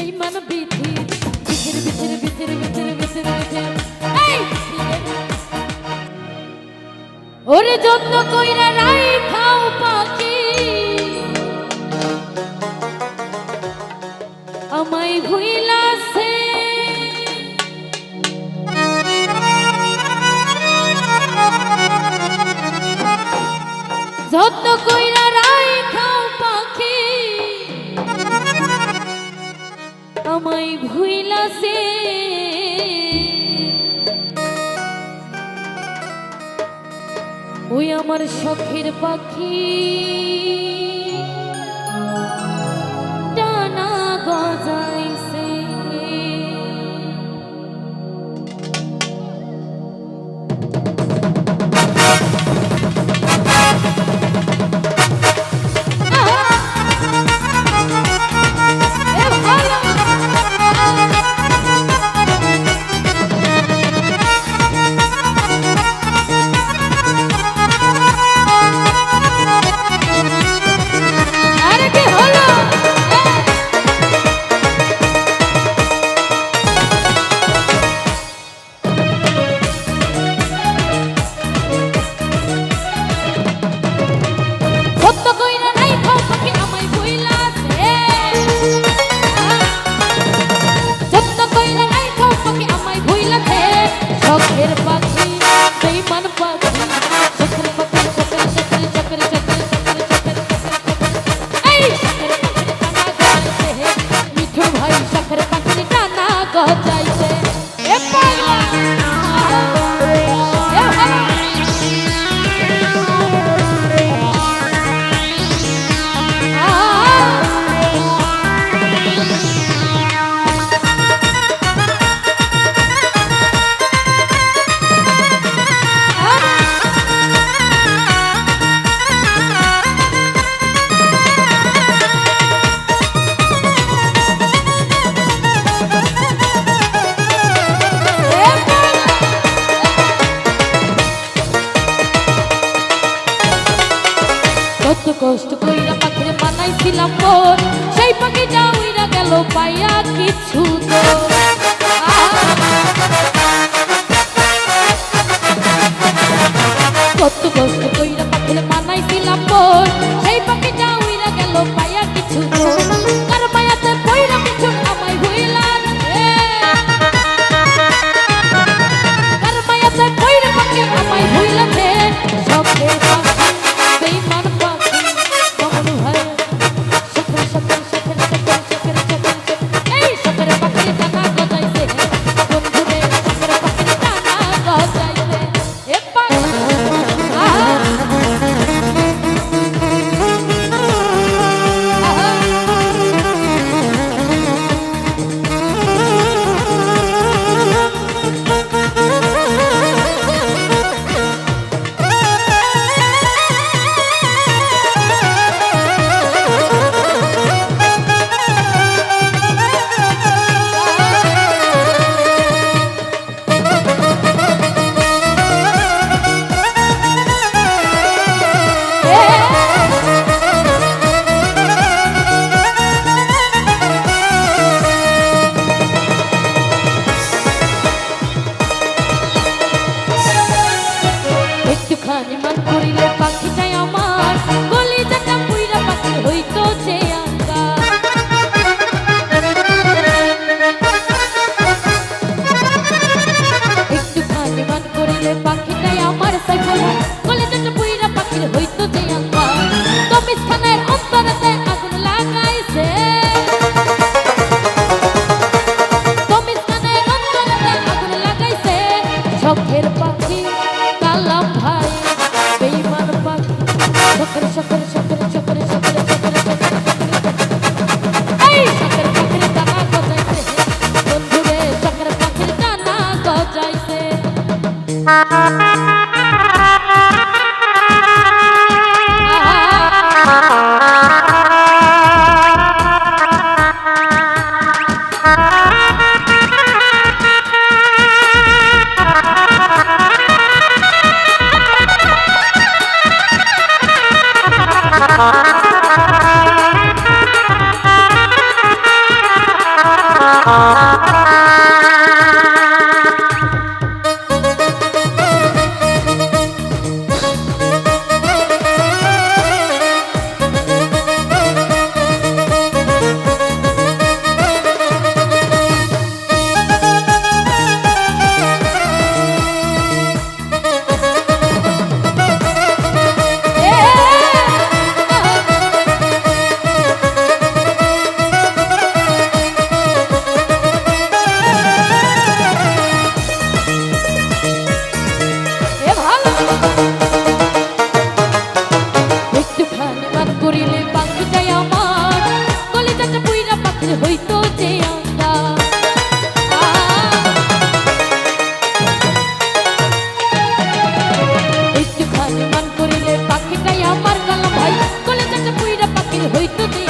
বেঈমান বিধি বিচির বিচির বিচির বিচির বিচির বিচির এই ওরে যত্ন কইরা রাইখাও পাখি আমায় ভুইলাছে যত্ন কইরা রাইখাও পাখি আমায় ভুইলাছে ওই আমার শখের পাখি টানা গজাইছে কষ্ট কইরা পাখির বানাইছিলাম মোর সেই পাখিটা উইরা গেল পাইয়া কিছু তো কত কষ্ট কইরা পাখির বানাইছিলাম মোর সেই পাখিটা উইরা গেল পাইয়া কিছু তো কার মায়াতে পইরা কিছু আমায় ভুইলাছে কার মায়াতে পইরা পাখি আমায় ভুইলাছে সবে বেঈমান মান করিলে পাখিটাই আমার কলিজাটা পুইরা পাখি হইতো যে আঙ্গা একটুখানি মান করিলে পাখিটাই আমার সাইফালা কলিজাটা পুইরা পাখি হইতো যে আঙ্গা তমিস খানের অন্তরেতে আগুন লাগাইছে তমিস খানের অন্তরেতে আগুন লাগাইছে শখের পাখি কালাম ভাই বেঈমান পাখি শখের শখের শখের শখের শখের শখের এই শখের পাখির টানা গজাইছে বন্ধুরে শখের পাখির টানা গজাইছে হইতো যে একটুখানি মান করিলে পাখিটাই আমার কালাম ভাই কলেজাটা পুইরা পাখির হইতো যে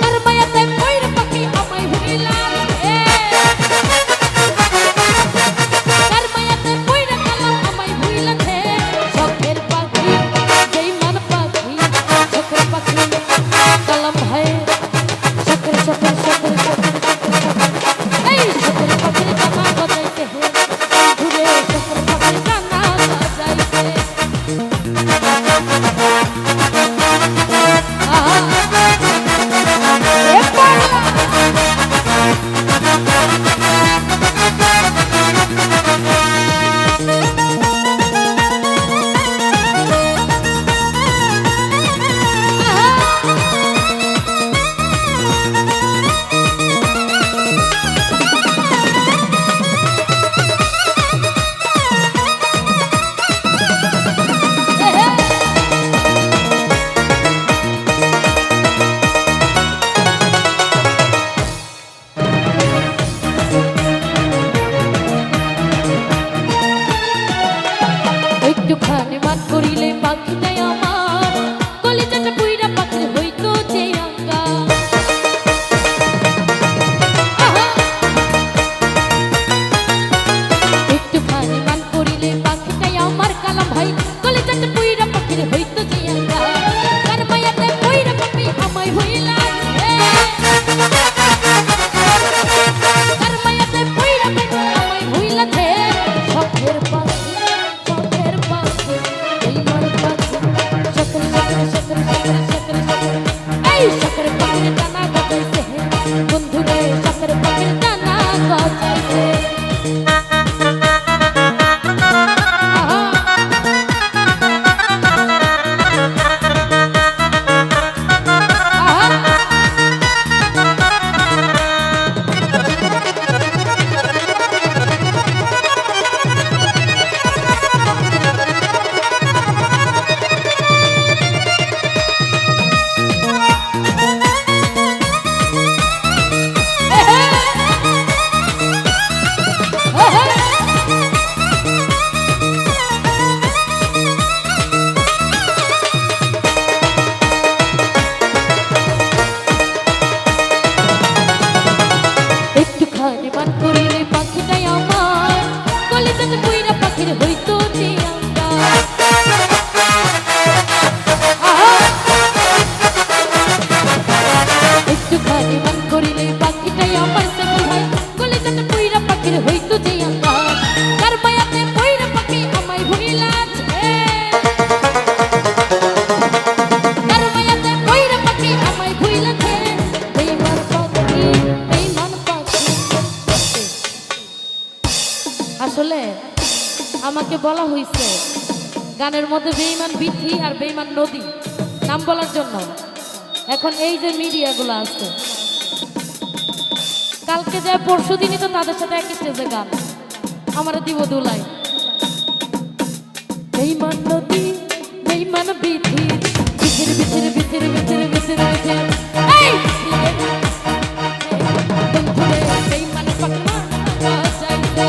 তার মায়াতে পইরা পাখি আমায় হইলাম তার মায়াতে পইরা কালাম আমায় হইলাম শখের পাখি যেই মান পাখি শখের পাখি কালাম ভাই শখের শখের শখের শখের এই শখের পাখির জানা বাজাইতে ঘুরে শখের পাখির জানা বাজাইতে একটুখানি মান করিলে পাখিটাই আমার কলিজাটা পুইরা পাখির হইতো যে আঙ্গা একটুখানি মান করিলে পাখিটাই আমার কালাম ভাই কলিজাটা পুইরা পাখির হইতো যে আঙ্গা তার মায়াতে পুইরা পাখি আমায় হইলাম তার মায়াতে পুইরা পাখি আমায় হইলাম শখের পাখি শখের পাখির টানা গজাইছে বন্ধুরে শখের পাখির টানা গজাইছে একটুখানি মান করিলে পাখিটাই আমার কলিজাতে পুইরা পাখির হইতো যে আঙ্গা একটুখানি মান করিলে পাখিটাই আমার সকল ভাই কলিজাতে পুইরা পাখির হইতো যে আঙ্গা তার মায়াতে পুইরা পাখি আমায় ভুলিলাম তার মায়াতে পুইরা পাখি আমায় ভুলিলাম বেইমান পাখি বেইমান পাখি আসলে আমাকে বলা হয়েছে গানের মধ্যে বেঈমান বিথি আর বেঈমান নদী নাম বলার জন্য। এখন এই যে মিডিয়াগুলো আছে কালকে যায় পরশু দিনই তো তাদের সাথে এক স্টেজে গান আমরা দিব দুলাই বেঈমান নদী বেঈমান বিথি বিথির বিথির বিথির বিথির বিথির বিথির এই বন্ধুরে বেঈমান পাখনা যাইতে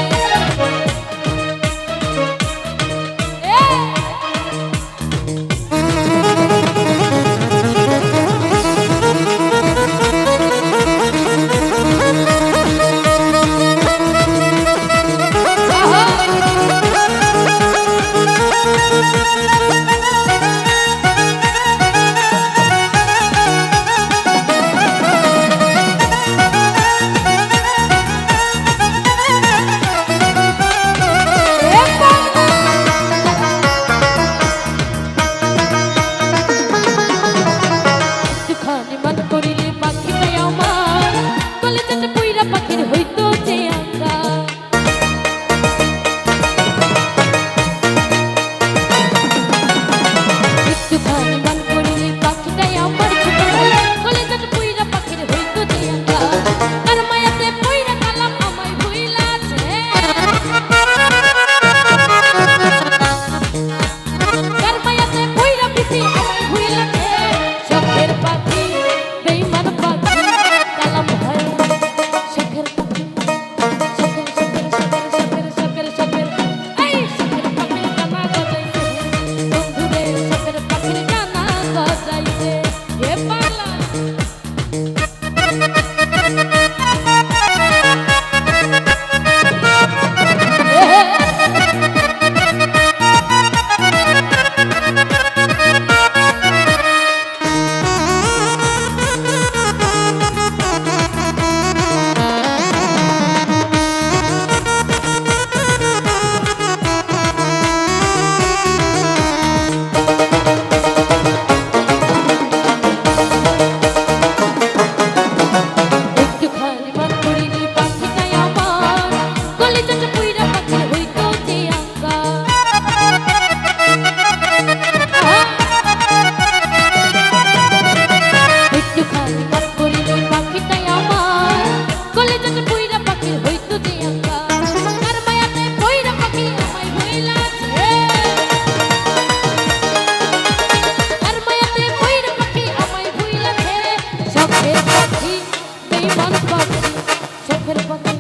শখের পাখি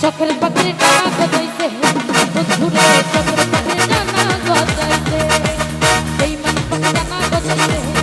শখের পাখি ডানা গজাইছে বন্ধুরে শখের পাখি ডানা গজাইছে বেঈমান পাখি ডানা গজাইছে